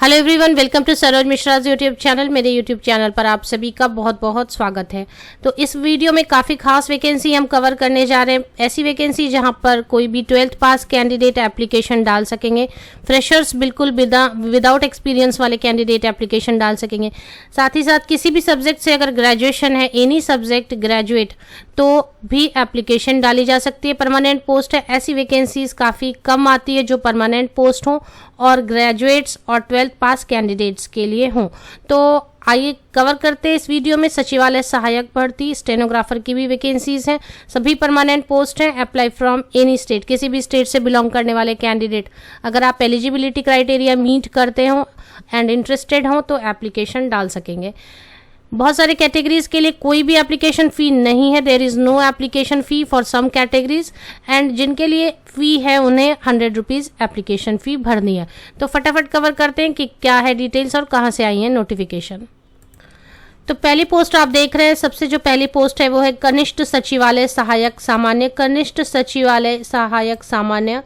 Hello everyone, welcome to Saroj Mishra YouTube channel. मेरे YouTube channel पर आप सभी का बहुत बहुत स्वागत है। तो इस वीडियो में काफ़ी खास वैकेंसी हम कवर करने जा रहे हैं। ऐसी वैकेंसी जहां पर कोई भी 12th पास कैंडिडेट एप्लीकेशन डाल सकेंगे। फ्रेशर्स बिल्कुल विदाउट एक्सपीरियंस वाले कैंडिडेट एप्लीकेशन डाल सकेंगे। साथ ही साथ किसी भी सब्जेक्ट से अगर ग्रेजुएशन है, एनी सब्जेक्ट ग्रेजुएट, तो भी एप्लीकेशन डाली जा सकती है। परमानेंट पोस्ट है। ऐसी वैकेंसीज काफ़ी कम आती है जो परमानेंट पोस्ट हों और ग्रेजुएट्स और 12th पास कैंडिडेट्स के लिए हों। तो आइए कवर करते हैं इस वीडियो में। सचिवालय सहायक भर्ती, स्टेनोग्राफर की भी वैकेंसीज हैं। सभी परमानेंट पोस्ट हैं। अप्लाई फ्रॉम एनी स्टेट, किसी भी स्टेट से बिलोंग करने वाले कैंडिडेट, अगर आप एलिजिबिलिटी क्राइटेरिया मीट करते हो एंड इंटरेस्टेड हो तो एप्लीकेशन डाल सकेंगे। बहुत सारे कैटेगरीज के लिए कोई भी एप्लीकेशन फ़ी नहीं है। There is no application fee for some categories, and जिनके लिए फ़ी है उन्हें 100 रुपीज़ एप्लीकेशन फ़ी भरनी है। तो फटाफट कवर करते हैं कि क्या है डिटेल्स और कहाँ से आई है नोटिफिकेशन। तो पहली पोस्ट आप देख रहे हैं। सबसे जो पहली पोस्ट है वो है कनिष्ठ सचिवालय सहायक सामान्य, कनिष्ठ सचिवालय सहायक सामान्य।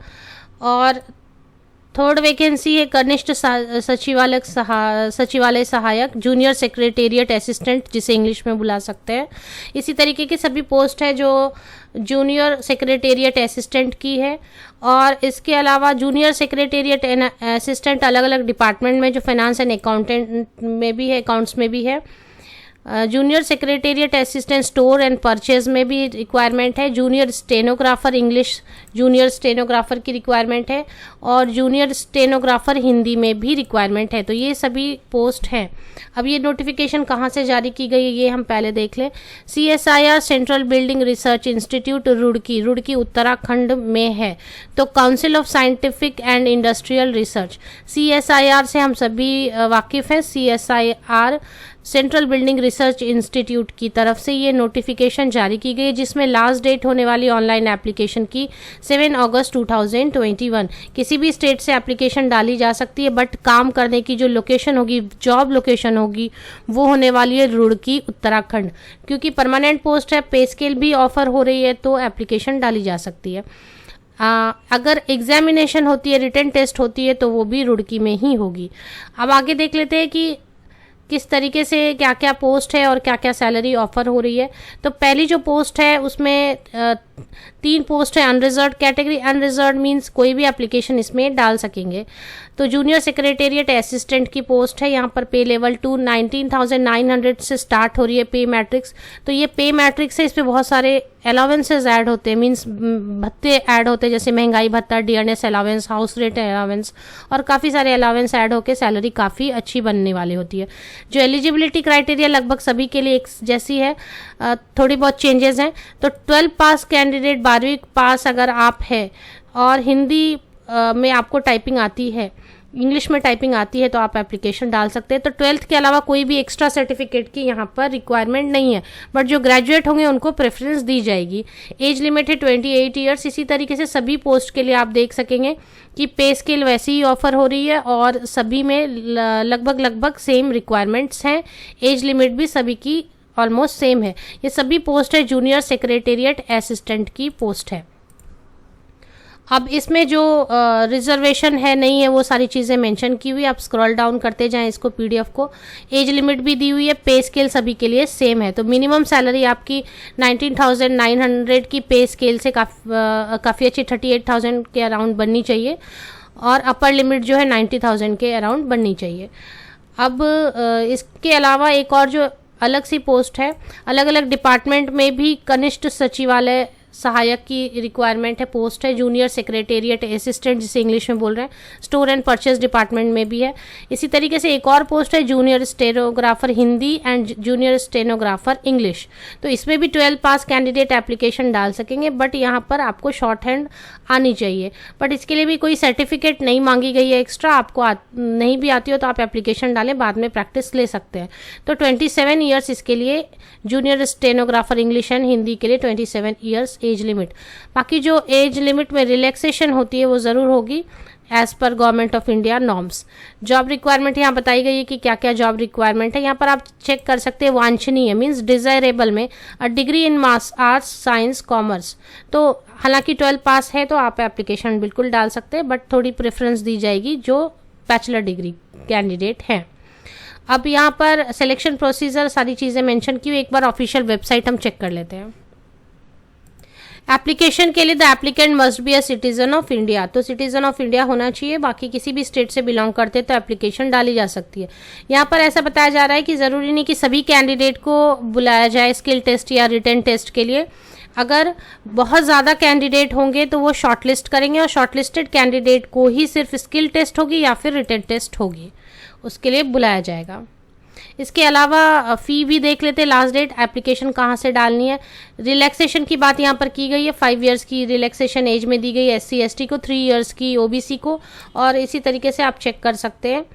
और थर्ड वैकेंसी है कनिष्ठ सचिवालय सहायक, जूनियर सेक्रेटेरिएट असिस्टेंट, जिसे इंग्लिश में बुला सकते हैं। इसी तरीके की सभी पोस्ट है जो जूनियर सेक्रेटेरिएट असिस्टेंट की है। और इसके अलावा जूनियर सेक्रेटेरिएट असिस्टेंट अलग अलग डिपार्टमेंट में, जो फाइनेंस एंड अकाउंटेंट में भी है, अकाउंट्स में भी है। Junior secretariat assistant store and purchase में भी रिक्वायरमेंट है। Junior stenographer English, junior stenographer की रिक्वायरमेंट है। और जूनियर स्टेनोग्राफर हिंदी में भी रिक्वायरमेंट है। तो ये सभी पोस्ट हैं। अब ये नोटिफिकेशन कहाँ से जारी की गई है ये हम पहले देख लें। CSIR central building research institute Roorkee Uttarakhand में है। तो council of scientific and industrial research, CSIR से हम सभी वाकिफ़ हैं। CSIR central building research institute की तरफ से ये नोटिफिकेशन जारी की गई, जिसमें लास्ट डेट होने वाली ऑनलाइन एप्लीकेशन की 7 अगस्त 2021। किसी भी स्टेट से एप्लीकेशन डाली जा सकती है, बट काम करने की जो लोकेशन होगी, जॉब लोकेशन होगी, वो होने वाली है रुड़की उत्तराखंड। क्योंकि परमानेंट पोस्ट है, पे स्केल भी ऑफर हो रही है, तो एप्लीकेशन डाली जा सकती है। अगर एग्जामिनेशन होती है, रिटन टेस्ट होती है, तो वो भी रुड़की में ही होगी। अब आगे देख लेते हैं कि किस तरीके से क्या क्या पोस्ट है और क्या क्या सैलरी ऑफर हो रही है। तो पहली जो पोस्ट है उसमें 3 पोस्ट है अनरिजर्व कैटेगरी। अनरिजर्व मींस कोई भी एप्लीकेशन इसमें डाल सकेंगे। तो जूनियर सेक्रेटेरिएट असिस्टेंट की पोस्ट है। यहाँ पर पे लेवल 2 19,900 से स्टार्ट हो रही है पे मैट्रिक्स। तो ये पे मैट्रिक्स है, इस पर बहुत सारे अलावेंसेज ऐड होते हैं, मींस भत्ते ऐड होते हैं, जैसे महंगाई भत्ता, DNS allowance, house rent allowance, और काफ़ी सारे अलावेंस ऐड होकर सैलरी काफ़ी अच्छी बनने वाली होती है। जो एलिजिबिलिटी क्राइटेरिया लगभग सभी के लिए एक जैसी है, थोड़ी बहुत चेंजेस हैं। तो 12 पास कैंडिडेट, 12वीं पास अगर आप है और हिंदी में आपको टाइपिंग आती है, इंग्लिश में टाइपिंग आती है, तो आप एप्लीकेशन डाल सकते हैं। तो 12th के अलावा कोई भी एक्स्ट्रा सर्टिफिकेट की यहाँ पर रिक्वायरमेंट नहीं है, बट जो ग्रेजुएट होंगे उनको प्रेफरेंस दी जाएगी। एज लिमिट है 28 ईयर्स। इसी तरीके से सभी पोस्ट के लिए आप देख सकेंगे कि पे स्केल वैसी ही ऑफर हो रही है और सभी में लगभग सेम रिक्वायरमेंट्स हैं। एज लिमिट भी सभी की ऑलमोस्ट सेम है। ये सभी पोस्ट है जूनियर सेक्रेटेरिएट असिस्टेंट की पोस्ट है। अब इसमें जो रिजर्वेशन है नहीं है, वो सारी चीज़ें मेंशन की हुई। आप स्क्रॉल डाउन करते जाएं इसको, PDF को। एज लिमिट भी दी हुई है। पे स्केल सभी के लिए सेम है। तो मिनिमम सैलरी आपकी 19,900 की पे स्केल से काफ़ी अच्छी 38,000 के अराउंड बननी चाहिए, और अपर लिमिट जो है 90,000 के अराउंड बननी चाहिए। अब इसके अलावा एक और जो अलग सी पोस्ट है, अलग अलग डिपार्टमेंट में भी कनिष्ठ सचिवालय सहायक की रिक्वायरमेंट है, पोस्ट है। जूनियर सेक्रेटेरिएट असिस्टेंट, जिसे इंग्लिश में बोल रहे हैं, स्टोर एंड परचेज डिपार्टमेंट में भी है। इसी तरीके से एक और पोस्ट है junior stenographer Hindi and junior stenographer English. तो इसमें भी 12 पास कैंडिडेट एप्लीकेशन डाल सकेंगे, बट यहाँ पर आपको शॉर्ट हैंड आनी चाहिए। बट इसके लिए भी कोई सर्टिफिकेट नहीं मांगी गई है एक्स्ट्रा। आपको नहीं भी आती हो तो आप एप्लीकेशन डालें, बाद में प्रैक्टिस ले सकते हैं। तो 27 ईयर्स इसके लिए, junior stenographer English and Hindi के लिए 27 ईयर्स एज लिमिट। बाकी जो एज लिमिट में रिलैक्सेशन होती है वो ज़रूर होगी एज पर government of India norms. Job requirement यहाँ बताई गई है कि क्या क्या जॉब रिक्वायरमेंट है। यहाँ पर आप चेक कर सकते हैं। वांछनीय मीन्स डिजायरेबल में degree in mass arts science commerce. तो हालांकि 12 पास है तो आप एप्लीकेशन बिल्कुल डाल सकते हैं, बट थोड़ी प्रेफरेंस दी जाएगी जो बैचलर डिग्री कैंडिडेट हैं। अब यहाँ पर सिलेक्शन प्रोसीजर सारी चीज़ें मेंशन की हुई, एक बार ऑफिशियल वेबसाइट हम चेक कर लेते हैं। एप्लीकेशन के लिए the applicant must be a citizen of India, तो सिटीजन ऑफ इंडिया होना चाहिए, बाकी किसी भी स्टेट से बिलोंग करते तो एप्लीकेशन डाली जा सकती है। यहाँ पर ऐसा बताया जा रहा है कि ज़रूरी नहीं कि सभी कैंडिडेट को बुलाया जाए स्किल टेस्ट या रिटन टेस्ट के लिए। अगर बहुत ज़्यादा कैंडिडेट होंगे तो वो शॉर्टलिस्ट करेंगे और शॉर्टलिस्टेड कैंडिडेट को ही सिर्फ स्किल टेस्ट होगी या फिर रिटन टेस्ट होगी, उसके लिए बुलाया जाएगा। इसके अलावा फ़ी भी देख लेते हैं, लास्ट डेट एप्लीकेशन कहाँ से डालनी है। रिलैक्सेशन की बात यहाँ पर की गई है, 5 इयर्स की रिलैक्सेशन एज में दी गई है SC ST को, 3 इयर्स की OBC को, और इसी तरीके से आप चेक कर सकते हैं।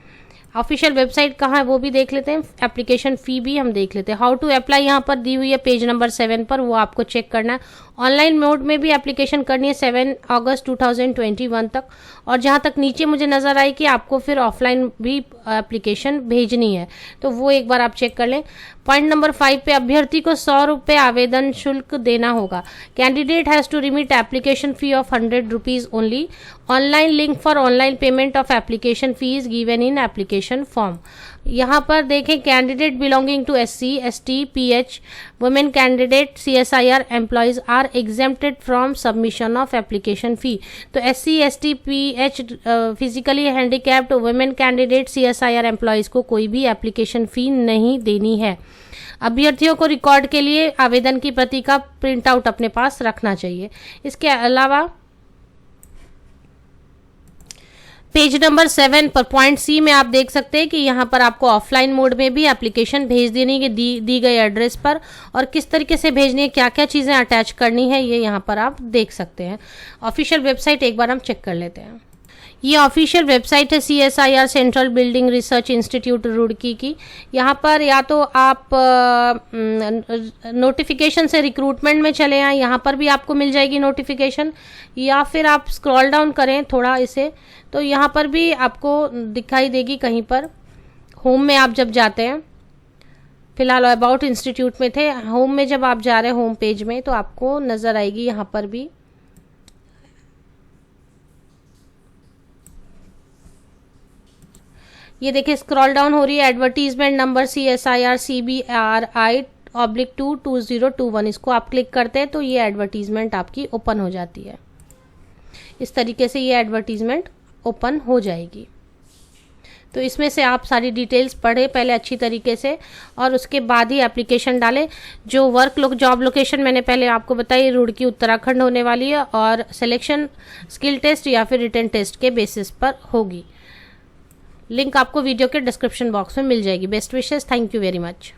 ऑफिशियल वेबसाइट कहाँ है वो भी देख लेते हैं, एप्लीकेशन फ़ी भी हम देख लेते हैं। हाउ टू अप्लाई यहाँ पर दी हुई है पेज नंबर 7 पर, वो आपको चेक करना है। ऑनलाइन मोड में भी एप्लीकेशन करनी है 7 अगस्त 2021 तक, और जहाँ तक नीचे मुझे नज़र आई कि आपको फिर ऑफलाइन भी एप्लीकेशन भेजनी है, तो वो एक बार आप चेक कर लें। पॉइंट नंबर 5 पे अभ्यर्थी को 100 रुपये आवेदन शुल्क देना होगा। Candidate has to remit application fee of 100 rupees only. Online link for online payment of application fees given in application form. यहाँ पर देखें, candidate belonging to SC ST PH women candidate CSIR employees are exempted from submission of application fee. तो SC ST PH physically handicapped women candidate CSIR employees को कोई भी application fee नहीं देनी है। अभ्यर्थियों को रिकॉर्ड के लिए आवेदन की प्रति का प्रिंट आउट अपने पास रखना चाहिए। इसके अलावा पेज नंबर 7 पर पॉइंट C में आप देख सकते हैं कि यहाँ पर आपको ऑफलाइन मोड में भी एप्लीकेशन भेज देनी है दी गई एड्रेस पर, और किस तरीके से भेजनी है, क्या क्या चीज़ें अटैच करनी है, ये यहाँ पर आप देख सकते हैं। ऑफिशियल वेबसाइट एक बार हम चेक कर लेते हैं। ये ऑफिशियल वेबसाइट है CSIR central building research institute Roorkee की। यहाँ पर या तो आप नोटिफिकेशन से रिक्रूटमेंट में चले आएँ, यहाँ पर भी आपको मिल जाएगी नोटिफिकेशन, या फिर आप स्क्रॉल डाउन करें थोड़ा इसे, तो यहाँ पर भी आपको दिखाई देगी कहीं पर। होम में आप जब जाते हैं, फिलहाल अबाउट इंस्टीट्यूट में थे, होम में जब आप जा रहे हैं होम पेज में, तो आपको नज़र आएगी यहाँ पर भी। ये देखिए स्क्रॉल डाउन हो रही है, एडवर्टीजमेंट नंबर CSIR CBRI/2 2021, इसको आप क्लिक करते हैं तो ये एडवर्टीजमेंट आपकी ओपन हो जाती है। इस तरीके से ये एडवर्टीजमेंट ओपन हो जाएगी। तो इसमें से आप सारी डिटेल्स पढ़े पहले अच्छी तरीके से, और उसके बाद ही एप्लीकेशन डालें। जो जॉब लोकेशन मैंने पहले आपको बताई, रुड़की उत्तराखंड होने वाली है, और सिलेक्शन स्किल टेस्ट या फिर रिटन टेस्ट के बेसिस पर होगी। लिंक आपको वीडियो के डिस्क्रिप्शन बॉक्स में मिल जाएगी। Best wishes, thank you very much.